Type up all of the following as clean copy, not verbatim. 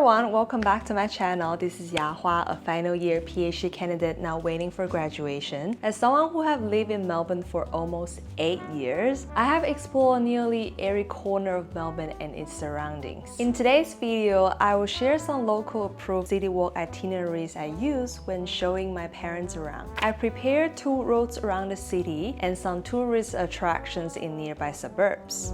everyone, welcome back to my channel. This is Yahua, a final year PhD candidate now waiting for graduation. As someone who have lived in Melbourne for almost 8 years, I have explored nearly every corner of Melbourne and its surroundings. In today's video, I will share some local approved city walk itineraries I use when showing my parents around. I prepared 2 routes around the city and some tourist attractions in nearby suburbs.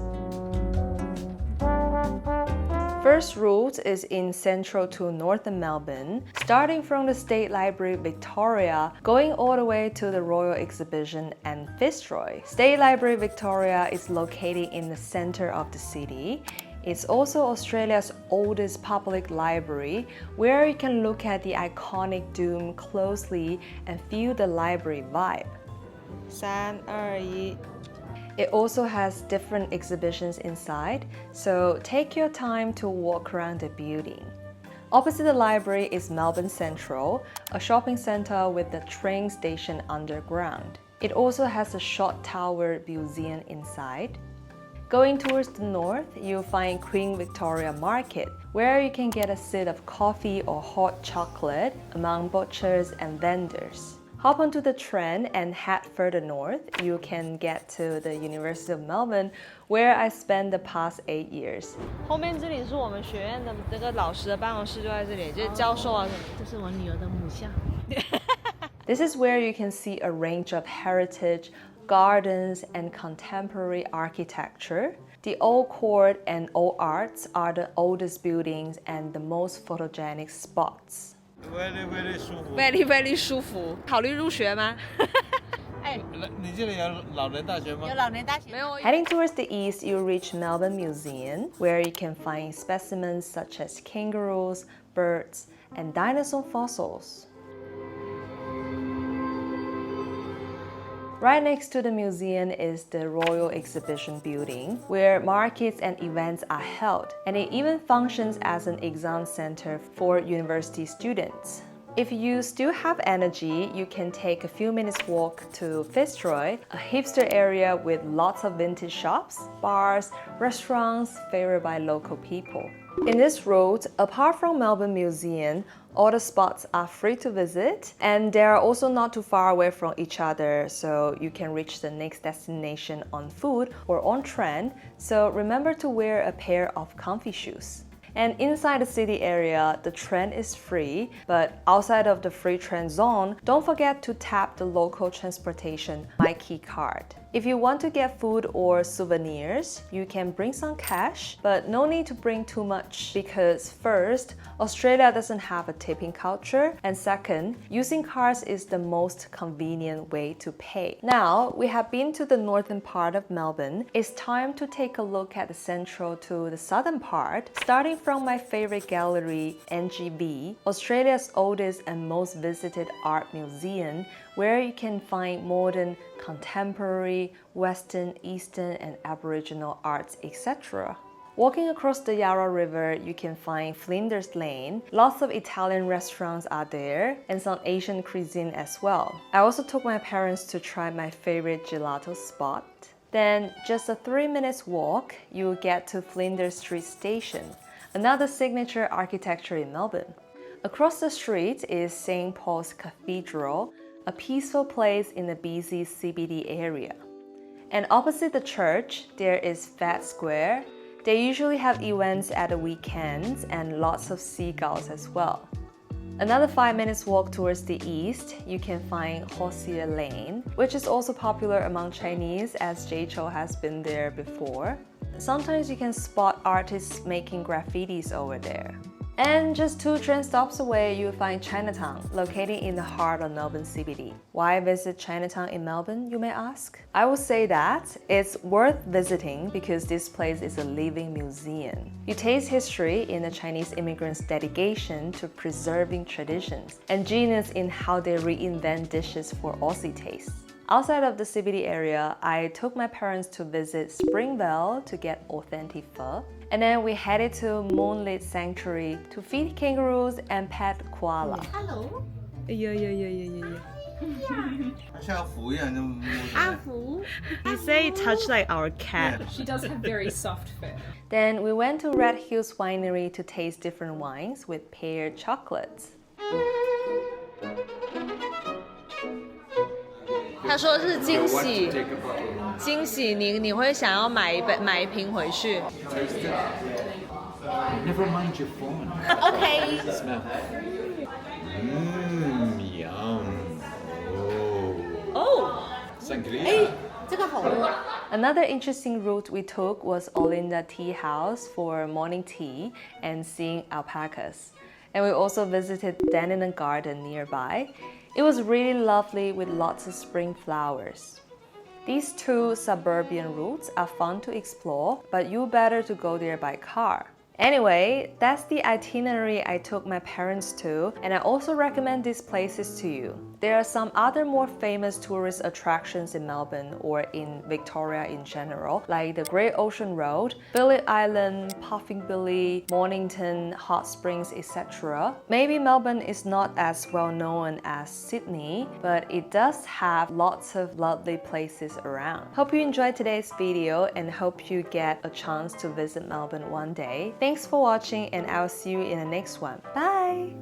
First route is in central to northern Melbourne, starting from the State Library Victoria, going all the way to the Royal Exhibition and Fitzroy. State Library Victoria is located in the center of the city. It's also Australia's oldest public library, where you can look at the iconic dome closely and feel the library vibe. 3、2、1 It also has different exhibitions inside, so take your time to walk around the building. Opposite the library is Melbourne Central, a shopping center with the train station underground. It also has a short tower museum inside. Going towards the north, you'll find Queen Victoria Market, where you can get a sip of coffee or hot chocolate among butchers and vendors. Hop onto the train and head further north, you can get to the University of Melbourne, where I spent the past 8 years. 后面这里是我们学院的这个老师的办公室，就在这里，就是教授啊什么。这是我女儿的母校。This is where you can see a range of heritage, gardens, and contemporary architecture. The old court and old arts are the oldest buildings and the most photogenic spots. Very 舒服。Very 舒服。考虑入学吗？你这里有老人大学吗？有老年大学。没有。Heading towards the east, you reach Melbourne Museum, where you can find specimens such as kangaroos, birds, and dinosaur fossils. Right next to the museum is the Royal Exhibition Building, where markets and events are held, and it even functions as an exam center for university students. If you still have energy, you can take a few minutes walk to Fitzroy, a hipster area with lots of vintage shops, bars, restaurants favored by local people. In this route, apart from Melbourne Museum, all the spots are free to visit, and they are also not too far away from each other, so you can reach the next destination on foot or on train, so remember to wear a pair of comfy shoes. And inside the city area, the train is free, but outside of the free train zone, don't forget to tap the local transportation My Key card. If you want to get food or souvenirs, you can bring some cash, but no need to bring too much because first, Australia doesn't have a tipping culture, and second, using cards is the most convenient way to pay. Now, we have been to the northern part of Melbourne. It's time to take a look at the central to the southern part, starting from my favorite gallery, NGV, Australia's oldest and most visited art museum, where you can find modern, contemporary, Western, Eastern, and Aboriginal arts, etc. Walking across the Yarra River, you can find Flinders Lane. Lots of Italian restaurants are there, and some Asian cuisine as well. I also took my parents to try my favorite gelato spot. Then, just a 3 minutes walk, you'll get to Flinders Street Station, another signature architecture in Melbourne. Across the street is St. Paul's Cathedral, a peaceful place in the busy CBD area. And opposite the church, there is Fat Square. They usually have events at the weekends and lots of seagulls as well. Another 5 minutes walk towards the east, you can find Hosier Lane, which is also popular among Chinese as Jay Chou has been there before. Sometimes you can spot artists making graffitis over there. And just 2 train stops away, you'll find Chinatown, located in the heart of Melbourne CBD. Why visit Chinatown in Melbourne, you may ask? I will say that it's worth visiting because this place is a living museum. You taste history in the Chinese immigrants' dedication to preserving traditions and genius in how they reinvent dishes for Aussie tastes. Outside of the CBD area, I took my parents to visit Springvale to get authentic pho. And then we headed to Moonlit Sanctuary to feed kangaroos and pet koala. Hello. 像符一样就摸着。阿福 He say it touch like our cat. She does have very soft fur. Then we went to Red Hills Winery to taste different wines with paired chocolates. 他说是惊喜，惊喜你会想要买一瓶回去。 Never mind your phone. OK。 Smell. Yum. Oh. 哦， Sangria. 这个好喝。 Another interesting route we took was Olinda Tea House for morning tea and seeing alpacas. And we also visited Dandenong Garden nearby. It was really lovely with lots of spring flowers. These two suburban routes are fun to explore, but you better to go there by car. Anyway, that's the itinerary I took my parents to, and I also recommend these places to you. There are some other more famous tourist attractions in Melbourne or in Victoria in general, like the Great Ocean Road, Phillip Island, Puffing Billy, Mornington, Hot Springs, etc. Maybe Melbourne is not as well known as Sydney, but it does have lots of lovely places around. Hope you enjoyed today's video and hope you get a chance to visit Melbourne one day. Thanks for watching and I'll see you in the next one. Bye!